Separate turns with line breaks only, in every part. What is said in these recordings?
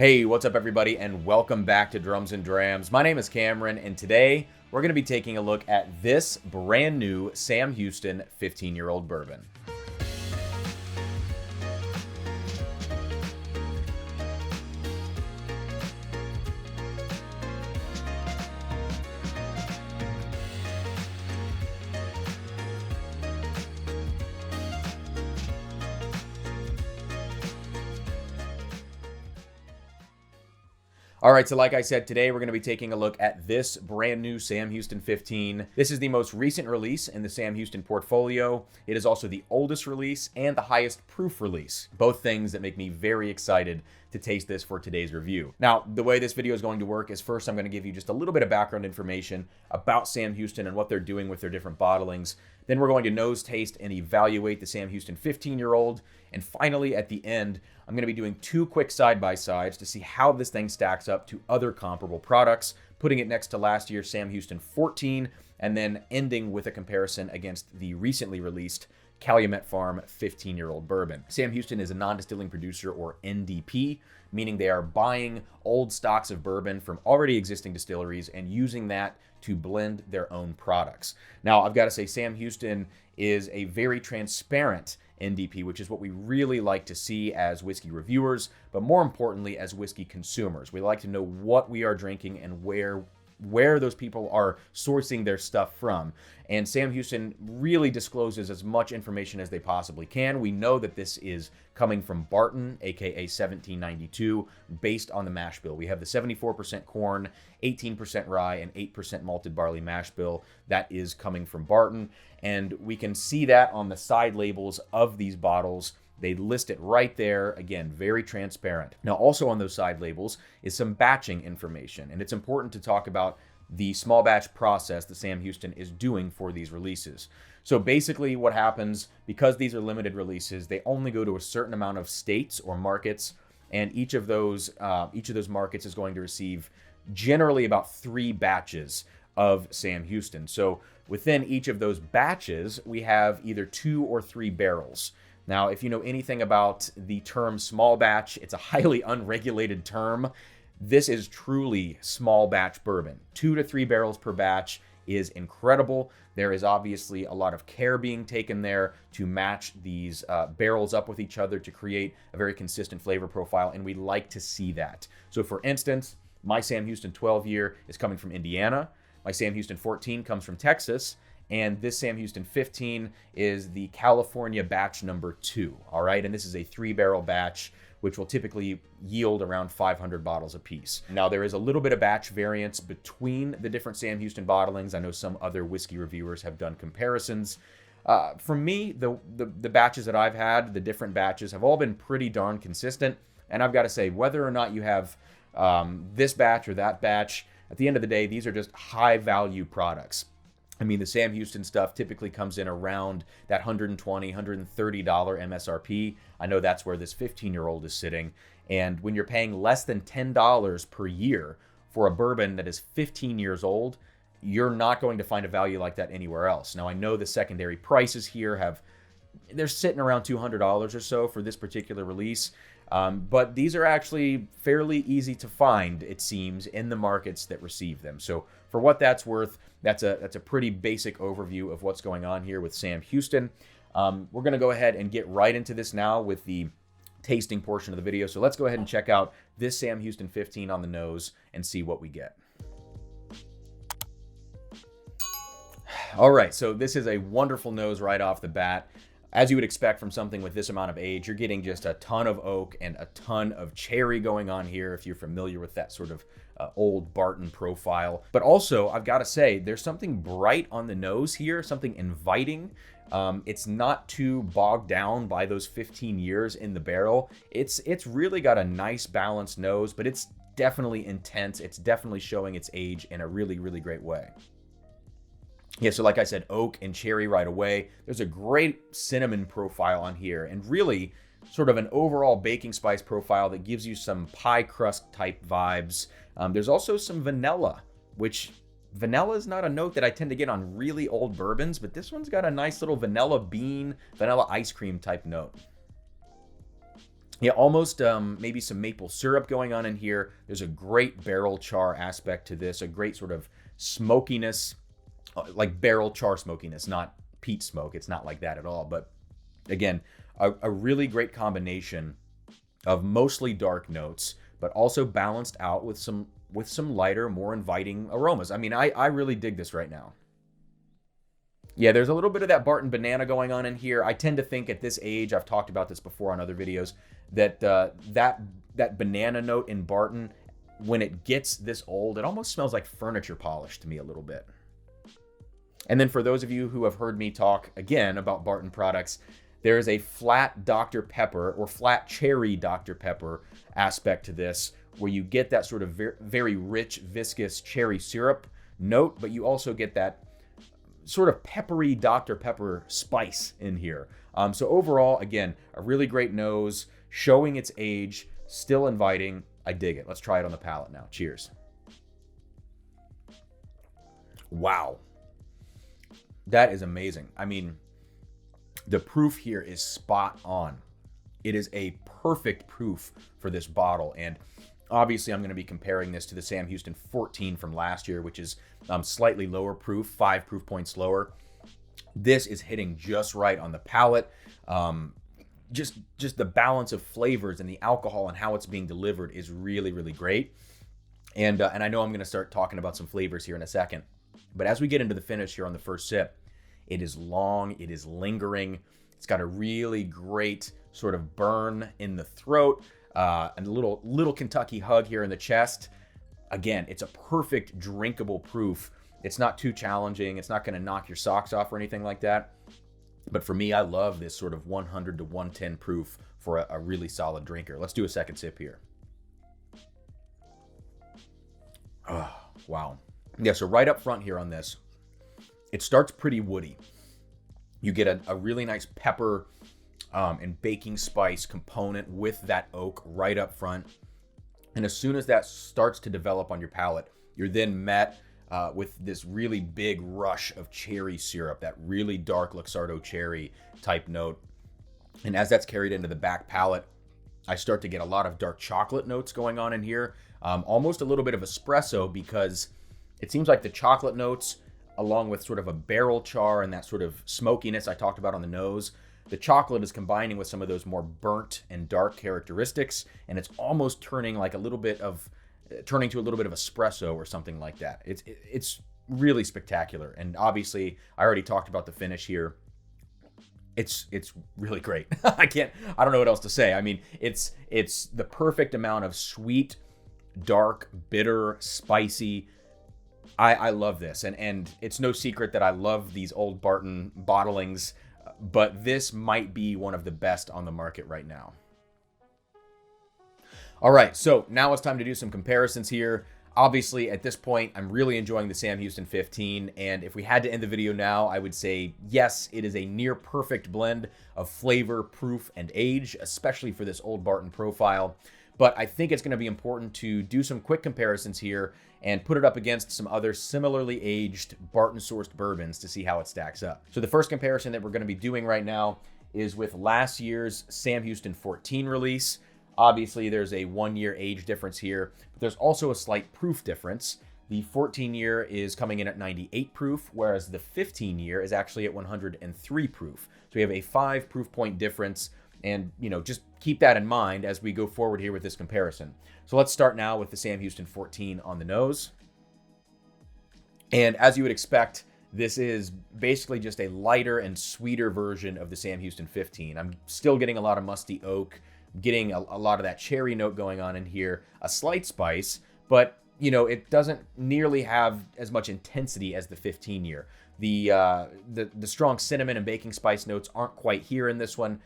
Hey, what's up everybody, and welcome back to Drums and Drams. My name is Cameron, and today we're going to be taking a look at this brand new Sam Houston 15-year-old bourbon. All right, so like I said, today we're going to be taking a look at this brand new Sam Houston 15. This is the most recent release in the Sam Houston portfolio. It is also the oldest release and the highest proof release. Both things that make me very excited to taste this for today's review. Now, the way this video is going to work is first I'm going to give you just a little bit of background information about Sam Houston and what they're doing with their different bottlings. Then we're going to nose taste and evaluate the Sam Houston 15-year-old. And finally, at the end, I'm going to be doing two quick side-by-sides to see how this thing stacks up to other comparable products, putting it next to last year's Sam Houston 14, and then ending with a comparison against the recently released Calumet Farm 15-year-old bourbon. Sam Houston is a non-distilling producer, or NDP, meaning they are buying old stocks of bourbon from already existing distilleries and using that to blend their own products. Now, I've got to say, Sam Houston is a very transparent NDP, which is what we really like to see as whiskey reviewers, but more importantly, as whiskey consumers. We like to know what we are drinking and where those people are sourcing their stuff from. And Sam Houston really discloses as much information as they possibly can. We know that this is coming from Barton, aka 1792, based on the mash bill. We have the 74% corn, 18% rye, and 8% malted barley mash bill. That is coming from Barton. And we can see that on the side labels of these bottles. They list it right there. Again, very transparent. Now, also on those side labels is some batching information, and it's important to talk about the small batch process that Sam Houston is doing for these releases. So basically what happens, because these are limited releases, they only go to a certain amount of states or markets, and each of those markets is going to receive generally about 3 batches of Sam Houston. So within each of those batches, we have either 2 or 3 barrels. Now, if you know anything about the term small batch, it's a highly unregulated term. This is truly small batch bourbon. 2 to 3 barrels per batch is incredible. There is obviously a lot of care being taken there to match these barrels up with each other to create a very consistent flavor profile, and we like to see that. So for instance, my Sam Houston 12-year is coming from Indiana. My Sam Houston 14 comes from Texas. And this Sam Houston 15 is the California batch number 2, all right? And this is a 3-barrel batch, which will typically yield around 500 bottles apiece. Now, there is a little bit of batch variance between the different Sam Houston bottlings. I know some other whiskey reviewers have done comparisons. For me, the batches that I've had, the different batches, have all been pretty darn consistent. And I've got to say, whether or not you have this batch or that batch, at the end of the day, these are just high-value products. I mean, the Sam Houston stuff typically comes in around that $120, $130 MSRP. I know that's where this 15-year-old is sitting. And when you're paying less than $10 per year for a bourbon that is 15 years old, you're not going to find a value like that anywhere else. Now, I know the secondary prices here they're sitting around $200 or so for this particular release. But these are actually fairly easy to find, it seems, in the markets that receive them. So for what that's worth, that's a pretty basic overview of what's going on here with Sam Houston. We're going to go ahead and get right into this now with the tasting portion of the video. So let's go ahead and check out this Sam Houston 15 on the nose and see what we get. All right, so this is a wonderful nose right off the bat. As you would expect from something with this amount of age, you're getting just a ton of oak and a ton of cherry going on here, if you're familiar with that sort of old Barton profile. But also, I've got to say, there's something bright on the nose here, something inviting. It's not too bogged down by those 15 years in the barrel. It's really got a nice balanced nose, but it's definitely intense. It's definitely showing its age in a really, really great way. Yeah, so like I said, oak and cherry right away. There's a great cinnamon profile on here, and really sort of an overall baking spice profile that gives you some pie crust type vibes. There's also some vanilla, which vanilla is not a note that I tend to get on really old bourbons, but this one's got a nice little vanilla bean, vanilla ice cream type note. Yeah, almost maybe some maple syrup going on in here. There's a great barrel char aspect to this, a great sort of smokiness, like barrel char smokiness, not peat smoke. It's not like that at all. But again, a really great combination of mostly dark notes, but also balanced out with some lighter, more inviting aromas. I mean, I really dig this right now. Yeah, there's a little bit of that Barton banana going on in here. I tend to think at this age, I've talked about this before on other videos, that that banana note in Barton, when it gets this old, it almost smells like furniture polish to me a little bit. And then for those of you who have heard me talk again about Barton products, there is a flat Dr. Pepper or flat cherry Dr. Pepper aspect to this, where you get that sort of very rich, viscous cherry syrup note, but you also get that sort of peppery Dr. Pepper spice in here. So overall, again, a really great nose, showing its age, still inviting. I dig it. Let's try it on the palate now. Cheers. Wow. That is amazing. I mean, the proof here is spot on. It is a perfect proof for this bottle. And obviously, I'm going to be comparing this to the Sam Houston 14 from last year, which is slightly lower proof, 5 proof points lower. This is hitting just right on the palate. Just the balance of flavors and the alcohol and how it's being delivered is really, really great. And I know I'm going to start talking about some flavors here in a second. But as we get into the finish here on the first sip, it is long, it is lingering. It's got a really great sort of burn in the throat. And a little Kentucky hug here in the chest. Again, it's a perfect drinkable proof. It's not too challenging. It's not going to knock your socks off or anything like that. But for me, I love this sort of 100 to 110 proof for a really solid drinker. Let's do a second sip here. Oh, wow. Yeah, so right up front here on this, it starts pretty woody. You get a really nice pepper and baking spice component with that oak right up front. And as soon as that starts to develop on your palate, you're then met with this really big rush of cherry syrup, that really dark Luxardo cherry type note. And as that's carried into the back palate, I start to get a lot of dark chocolate notes going on in here. Almost a little bit of espresso, because it seems like the chocolate notes, along with sort of a barrel char and that sort of smokiness I talked about on the nose, the chocolate is combining with some of those more burnt and dark characteristics, and it's almost turning to a little bit of espresso or something like that. It's really spectacular. And obviously, I already talked about the finish here. It's really great. I don't know what else to say. I mean, it's the perfect amount of sweet, dark, bitter, spicy. I love this, and it's no secret that I love these old Barton bottlings, but this might be one of the best on the market right now. All right, so now it's time to do some comparisons here. Obviously, at this point, I'm really enjoying the Sam Houston 15, and if we had to end the video now, I would say, yes, it is a near perfect blend of flavor, proof, and age, especially for this old Barton profile. But I think it's going to be important to do some quick comparisons here and put it up against some other similarly aged Barton-sourced bourbons to see how it stacks up. So the first comparison that we're going to be doing right now is with last year's Sam Houston 14 release. Obviously, there's a 1-year age difference here, but there's also a slight proof difference. The 14-year is coming in at 98 proof, whereas the 15-year is actually at 103 proof. So we have a 5 proof point difference. And, just keep that in mind as we go forward here with this comparison. So let's start now with the Sam Houston 14 on the nose. And as you would expect, this is basically just a lighter and sweeter version of the Sam Houston 15. I'm still getting a lot of musty oak, getting a lot of that cherry note going on in here, a slight spice, but, it doesn't nearly have as much intensity as the 15-year. The strong cinnamon and baking spice notes aren't quite here in this one.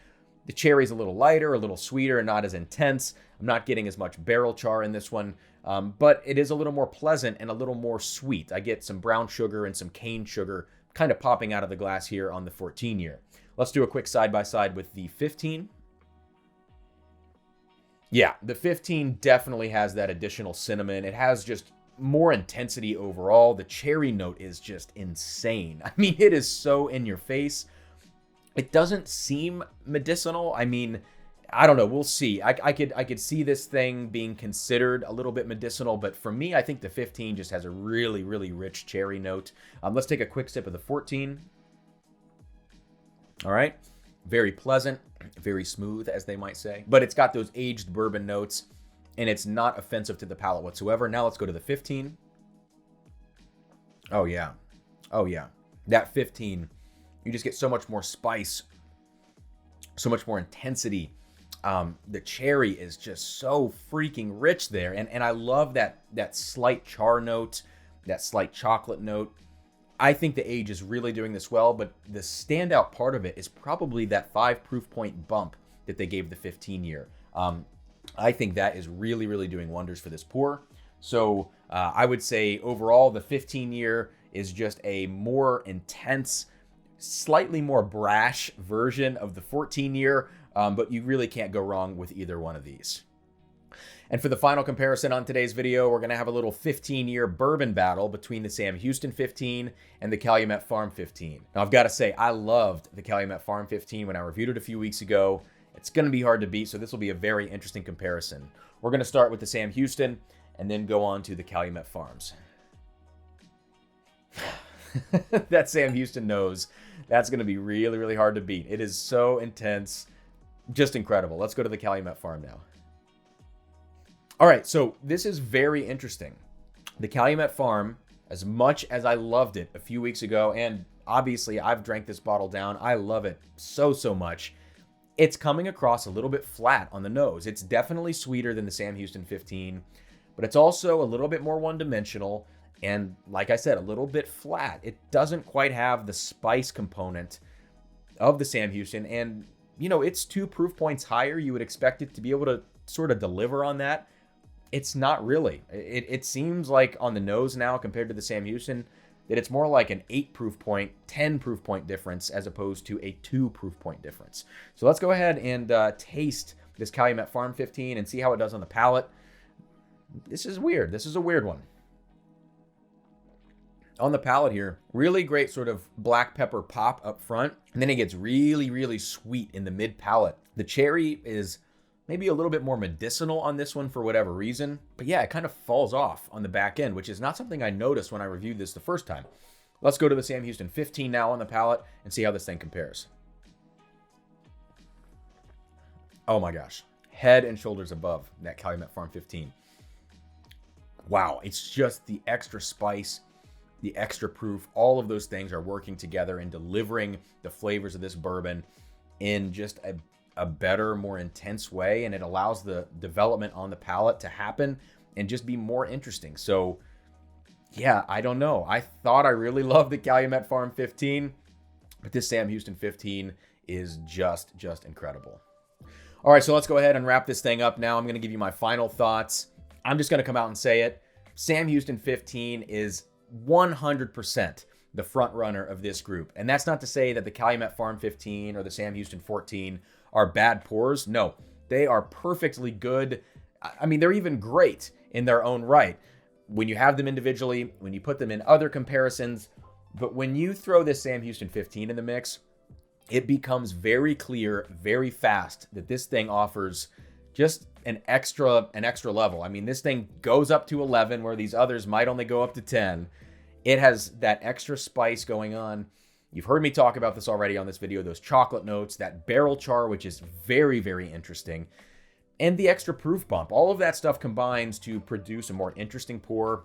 The cherry's a little lighter, a little sweeter, and not as intense. I'm not getting as much barrel char in this one, but it is a little more pleasant and a little more sweet. I get some brown sugar and some cane sugar kind of popping out of the glass here on the 14-year. Let's do a quick side-by-side with the 15. Yeah, the 15 definitely has that additional cinnamon. It has just more intensity overall. The cherry note is just insane. I mean, it is so in your face. It doesn't seem medicinal. I mean, I don't know. We'll see. I could see this thing being considered a little bit medicinal, but for me, I think the 15 just has a really, really rich cherry note. Let's take a quick sip of the 14. All right. Very pleasant, very smooth, as they might say. But it's got those aged bourbon notes, and it's not offensive to the palate whatsoever. Now let's go to the 15. Oh, yeah. Oh, yeah. That 15, you just get so much more spice, so much more intensity. The cherry is just so freaking rich there. And I love that slight char note, that slight chocolate note. I think the age is really doing this well, but the standout part of it is probably that 5 proof point bump that they gave the 15 year. I think that is really, really doing wonders for this pour. So I would say overall, the 15 year is just a more intense, slightly more brash version of the 14 year, but you really can't go wrong with either one of these. And for the final comparison on today's video, we're going to have a little 15-year bourbon battle between the Sam Houston 15 and the Calumet Farm 15. Now, I've got to say, I loved the Calumet Farm 15 when I reviewed it a few weeks ago. It's going to be hard to beat, so this will be a very interesting comparison. We're going to start with the Sam Houston and then go on to the Calumet Farms. That Sam Houston nose, that's going to be really, really hard to beat. It is so intense, just incredible. Let's go to the Calumet Farm now. All right, so this is very interesting. The Calumet Farm, as much as I loved it a few weeks ago, and obviously I've drank this bottle down, I love it so, so much. It's coming across a little bit flat on the nose. It's definitely sweeter than the Sam Houston 15, but it's also a little bit more one-dimensional, and like I said, a little bit flat. It doesn't quite have the spice component of the Sam Houston, and, you know, it's 2 proof points higher. You would expect it to be able to sort of deliver on that. It's not really. It seems like on the nose now, compared to the Sam Houston, that it's more like an 8 proof point, 10 proof point difference as opposed to a 2 proof point difference. So let's go ahead and taste this Calumet Farm 15 and see how it does on the palate. This is weird. This is a weird one. On the palate here, really great sort of black pepper pop up front, and then it gets really, really sweet in the mid palate. The cherry is maybe a little bit more medicinal on this one for whatever reason. But yeah, it kind of falls off on the back end, which is not something I noticed when I reviewed this the first time. Let's go to the Sam Houston 15 now on the palate and see how this thing compares. Oh my gosh. Head and shoulders above that Calumet Farm 15. Wow, it's just the extra spice, the extra proof. All of those things are working together and delivering the flavors of this bourbon in just a better, more intense way, and it allows the development on the palate to happen and just be more interesting. So yeah, I don't know. I thought I really loved the Calumet Farm 15, but this Sam Houston 15 is just incredible. All right, so let's go ahead and wrap this thing up now. I'm going to give you my final thoughts. I'm just going to come out and say it. Sam Houston 15 is 100% the front runner of this group. And that's not to say that the Calumet Farm 15 or the Sam Houston 14 are bad pours. No, they are perfectly good. I mean, they're even great in their own right when you have them individually, when you put them in other comparisons. But when you throw this Sam Houston 15 in the mix, it becomes very clear, very fast that this thing offers just an extra level. I mean, this thing goes up to 11 where these others might only go up to 10. It has that extra spice going on. You've heard me talk about this already on this video, those chocolate notes, that barrel char, which is very, very interesting, and the extra proof bump. All of that stuff combines to produce a more interesting pour.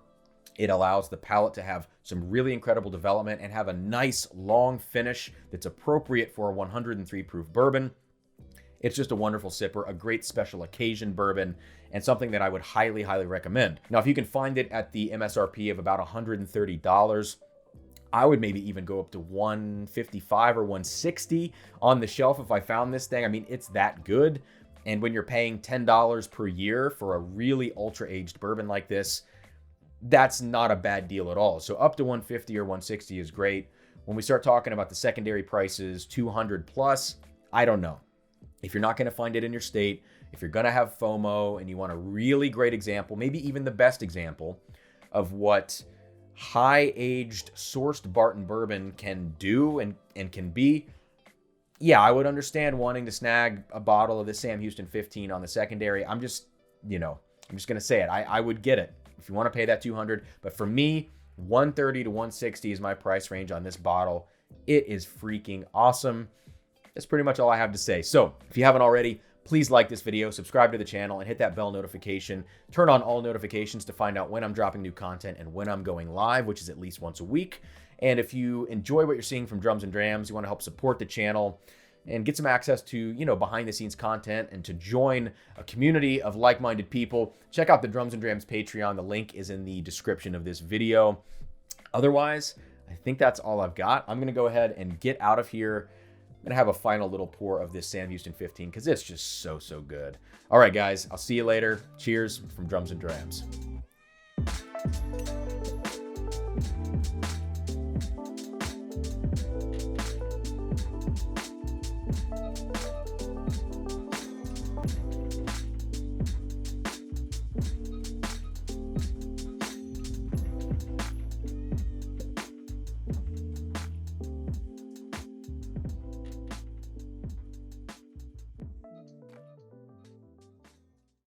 It allows the palate to have some really incredible development and have a nice long finish that's appropriate for a 103 proof bourbon. It's just a wonderful sipper, a great special occasion bourbon, and something that I would highly, highly recommend. Now, if you can find it at the MSRP of about $130, I would maybe even go up to $155 or $160 on the shelf if I found this thing. I mean, it's that good. And when you're paying $10 per year for a really ultra-aged bourbon like this, that's not a bad deal at all. So up to $150 or $160 is great. When we start talking about the secondary prices, $200 plus, I don't know. If you're not going to find it in your state, if you're going to have FOMO and you want a really great example, maybe even the best example of what high-aged sourced Barton bourbon can do and can be, yeah, I would understand wanting to snag a bottle of this Sam Houston 15 on the secondary. I'm just, you know, I'm just going to say it. I would get it if you want to pay that $200. But for me, $130 to $160 is my price range on this bottle. It is freaking awesome. That's pretty much all I have to say. So if you haven't already, please like this video, subscribe to the channel, and hit that bell notification. Turn on all notifications to find out when I'm dropping new content and when I'm going live, which is at least once a week. And if you enjoy what you're seeing from Drums and Drams, you want to help support the channel and get some access to, you know, behind the scenes content and to join a community of like-minded people, check out the Drums and Drams Patreon. The link is in the description of this video. Otherwise, I think that's all I've got. I'm going to go ahead and get out of here. I'm going to have a final little pour of this Sam Houston 15 because it's just so, so good. All right, guys, I'll see you later. Cheers from Drums and Drams.